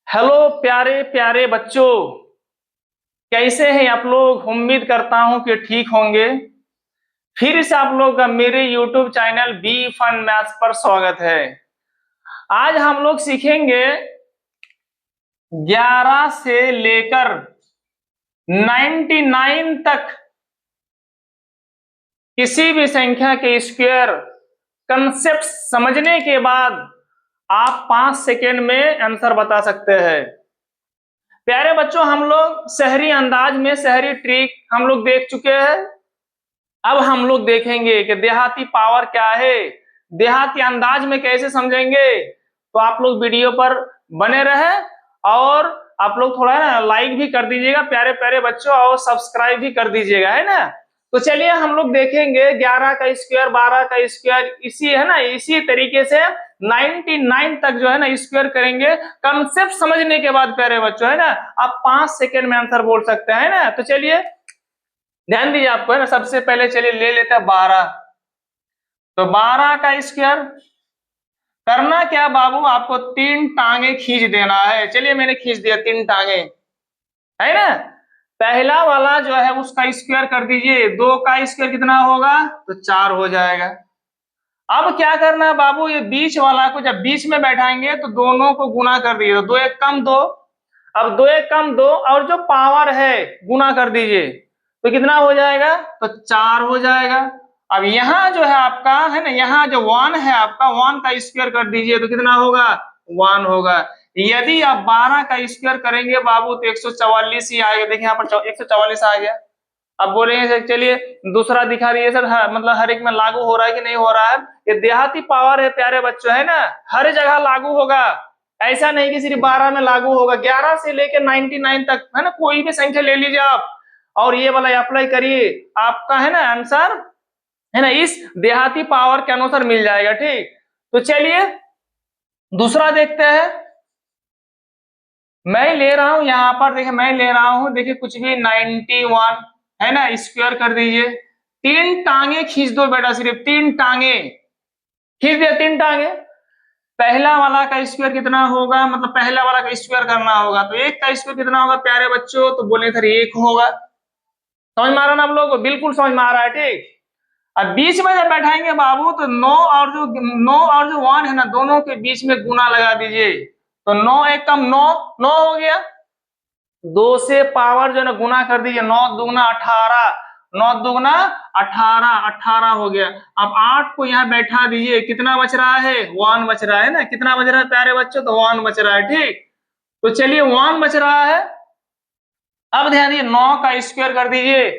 Hello प्यारे प्यारे बच्चों, कैसे हैं आप लोग। उम्मीद करता हूं कि ठीक होंगे। फिर से आप लोग का मेरे YouTube channel be fun maths पर स्वागत है। आज हम लोग सीखेंगे 11 से लेकर 99 तक किसी भी संख्या के स्क्वायर कंसेप्ट समझने के बाद आप 5 सेकेंड में आंसर बता सकते हैं। प्यारे बच्चों, हम लोग शहरी अंदाज में शहरी ट्रिक हम लोग देख चुके हैं। अब हम लोग देखेंगे कि देहाती पावर क्या है, देहाती अंदाज में कैसे समझेंगे। तो आप लोग वीडियो पर बने रहे और आप लोग थोड़ा ना लाइक भी कर दीजिएगा प्यारे प्यारे बच्चों, और सब्सक्राइब भी कर दीजिएगा, है ना। तो चलिए हम लोग देखेंगे 11 का स्क्वायर, 12 का स्क्वायर, इसी है ना, इसी तरीके से 99 तक जो है ना स्क्वायर करेंगे कंसेप्ट समझने के बाद प्यारे बच्चों, है ना। आप 5 सेकेंड में आंसर बोल सकते हैं ना। तो चलिए ध्यान दीजिए आपको, है ना। सबसे पहले चलिए ले लेते हैं 12। तो 12 का स्क्वायर करना क्या बाबू, आपको 3 टांगे खींच देना है। चलिए मैंने खींच दिया 3 टांगे, है ना। पहला वाला जो है उसका स्क्वायर कर दीजिए, 2 का स्क्वायर कितना होगा, तो 4 हो जाएगा। अब क्या करना है बाबू, ये बीच वाला को जब बीच में बैठाएंगे तो दोनों को गुना कर दीजिए, तो 2 एक कम 2। अब 2 एक कम 2, और जो पावर है गुना कर दीजिए, तो कितना हो जाएगा, तो 4 हो जाएगा। अब यहाँ जो है आपका, है ना, यहाँ जो 1 है आपका, 1 का स्क्वायर कर दीजिए तो कितना होगा, 1 होगा। यदि आप 12 का स्क्वायर करेंगे बाबू तो 144 ही आएगा। देखिए यहाँ पर 144 आ गया। अब बोलेंगे सर चलिए दूसरा दिखा रही है सर, मतलब हर एक में लागू हो रहा है कि नहीं हो रहा है। ये देहाती पावर है प्यारे बच्चों, है ना, हर जगह लागू होगा। ऐसा नहीं कि सिर्फ 12 में लागू होगा, 11 से लेकर 99 तक, है ना, कोई भी संख्या ले लीजिए आप और ये वाला अप्लाई करिए, आपका है ना आंसर, है ना, इस देहाती पावर के अनुसार मिल जाएगा। ठीक, तो चलिए दूसरा देखते हैं। मैं ले रहा हूं यहाँ पर, देखिए मैं ले रहा हूं, देखिए कुछ भी 91, है ना, स्क्वायर कर दीजिए। 3 टांगे खींच दो बेटा, सिर्फ 3 टांगे खींच दिया, 3 टांगे। पहला वाला का स्क्वायर कितना होगा, मतलब पहला वाला का स्क्वायर करना होगा, तो 1 का स्क्वायर कितना होगा प्यारे बच्चों, तो बोले सर 1 होगा। समझ में आ रहा ना आप लोग को, बिल्कुल समझ में आ रहा है। ठीक, अब बीच में जब बैठाएंगे बाबू तो 9 और जो 1 है ना, दोनों के बीच में गुना लगा दीजिए, तो 9 एक कम 9, 9 हो गया। 2 से पावर जो है ना गुना कर दीजिए, 9 दूगुना 18, 9 दूगुना 18, 18 हो गया। अब 8 को यहाँ बैठा दीजिए, कितना बच रहा है, 1 बच रहा है ना, कितना बच रहा है प्यारे बच्चों, तो 1 बच रहा है। ठीक, तो चलिए 1 बच रहा है। अब ध्यान दीजिए 9 का स्क्वायर कर दीजिए,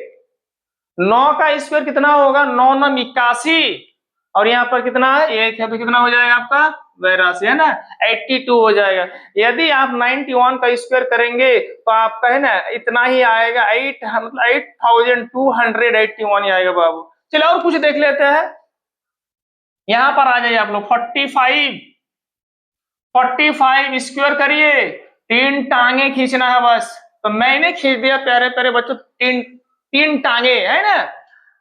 9 का स्क्वायर कितना होगा, 9 9 81, और यहाँ पर कितना है, 1 है, तो कितना हो जाएगा आपका 82, है ना, 82 हो जाएगा। यदि आप 91 का स्क्वायर करेंगे तो आपका है ना इतना ही आएगा, 8 मतलब 8281 ही आएगा बाबू। चलो और कुछ देख लेते हैं। यहाँ पर आ जाइए आप लोग, 45 स्क्वायर करिए, 3 टांगे खींचना है बस। तो मैंने खींच दिया प्यारे प्यारे बच्चों, 3 टांगे, है ना।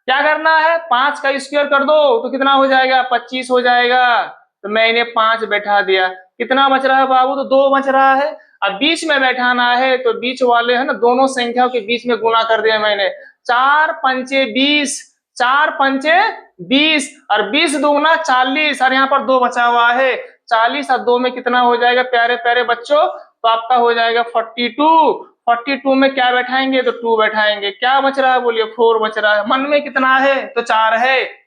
क्या करना है, 5 का स्क्वायर कर दो तो कितना हो जाएगा, 25 हो जाएगा। तो मैंने 5 बैठा दिया, कितना बच रहा है बाबू, तो 2 बच रहा है। अब बीच में बैठाना है तो बीच वाले है ना दोनों संख्याओं के बीच में गुना कर दिया मैंने, 4 पंचे 20, 4 पंचे 20, और 20 दूगुना 40, और यहाँ पर 2 बचा हुआ है। 40 और 2 में कितना हो जाएगा प्यारे प्यारे बच्चों, तो आपका हो जाएगा 42। 42 में क्या बैठाएंगे, तो 2 बैठाएंगे। क्या बच रहा है बोलिए, 4 बच रहा है। मन में कितना है, तो 4 है।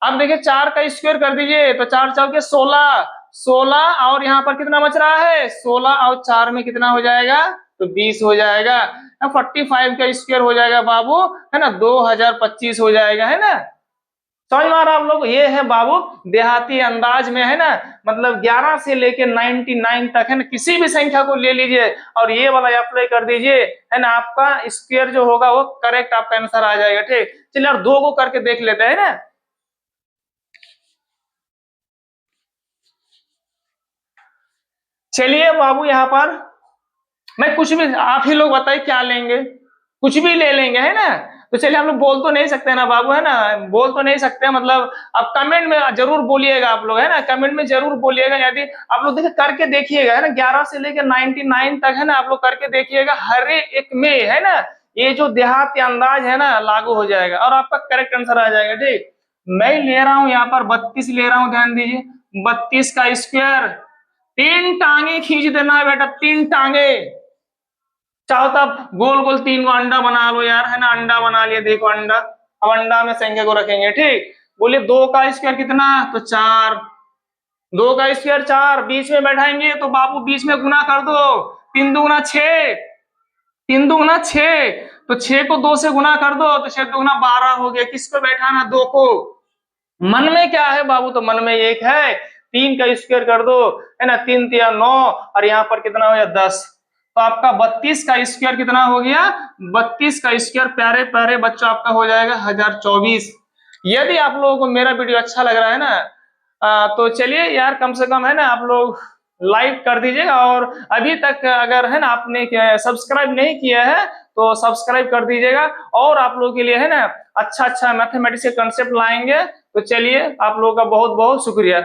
अब देखिए 4 का स्क्वायर कर दीजिए, तो 4 चौके 16, 16, और यहाँ पर कितना बच रहा है, 16 और 4 में कितना हो जाएगा, तो 20 हो जाएगा। 45 का स्क्वायर हो जाएगा बाबू, है ना, 2025 हो जाएगा, है ना। समझ में आ रहा आप लोग, ये है बाबू देहाती अंदाज में, है ना, मतलब 11 से लेके 99 तक, है ना, किसी भी संख्या को ले लीजिए और ये वाला अप्लाई कर दीजिए, है ना, आपका स्क्वायर जो होगा वो करेक्ट आपका आंसर आ जाएगा। ठीक, चलिए और 2 को करके देख लेते हैं ना। चलिए बाबू यहाँ पर मैं कुछ भी, आप ही लोग बताइए क्या लेंगे, कुछ भी ले लेंगे, है ना। तो चलिए हम लोग बोल तो नहीं सकते ना बाबू, है ना, बोल तो नहीं सकते, मतलब अब कमेंट में जरूर बोलिएगा आप लोग, है ना, कमेंट में जरूर बोलिएगा। यदि आप लोग देखिए करके देखिएगा, है ना, 11 से लेकर 99 तक, है ना, आप लोग करके देखिएगा, हर एक में, है ना, ये जो देहाती अंदाज है ना लागू हो जाएगा और आपका करेक्ट आंसर आ जाएगा। ठीक, मैं ले रहा हूं यहाँ पर 32 ले रहा हूं, ध्यान दीजिए, 32 का स्क्वायर, 3 टांगे खींच देना है बेटा, 3 टांगे। चाहो तो आप गोल गोल 3 को अंडा बना लो यार, है ना, अंडा बना लिया, देखो अंडा, अब अंडा में संख्या को रखेंगे। ठीक, बोलिए 2 का स्क्वायर कितना, तो 4, 2 का स्क्वायर 4, बीच में बैठाएंगे तो बाबू बीच में गुना कर दो, 3 दूना 6, 3 दूना 6, तो 6 को 2 से गुना कर दो तो 6 दूना 12 हो गया। किसको बैठाना, 2 को। मन में क्या है बाबू, तो मन में 1 है, 3 का स्क्वायर कर दो, है ना, 3 तिया 9, और यहाँ पर कितना हो गया 10, तो आपका 32 का स्क्वायर कितना हो गया, 32 का स्क्वायर प्यारे प्यारे बच्चों आपका हो जाएगा 1024। यदि आप लोगों को मेरा वीडियो अच्छा लग रहा है ना, तो चलिए यार कम से कम, है ना, आप लोग लाइक कर दीजिएगा, और अभी तक अगर, है ना, आपने सब्सक्राइब नहीं किया है तो सब्सक्राइब कर दीजिएगा, और आप लोगों के लिए, है ना, अच्छा अच्छा मैथमेटिक्स के कंसेप्ट लाएंगे। तो चलिए आप लोगों का बहुत बहुत शुक्रिया।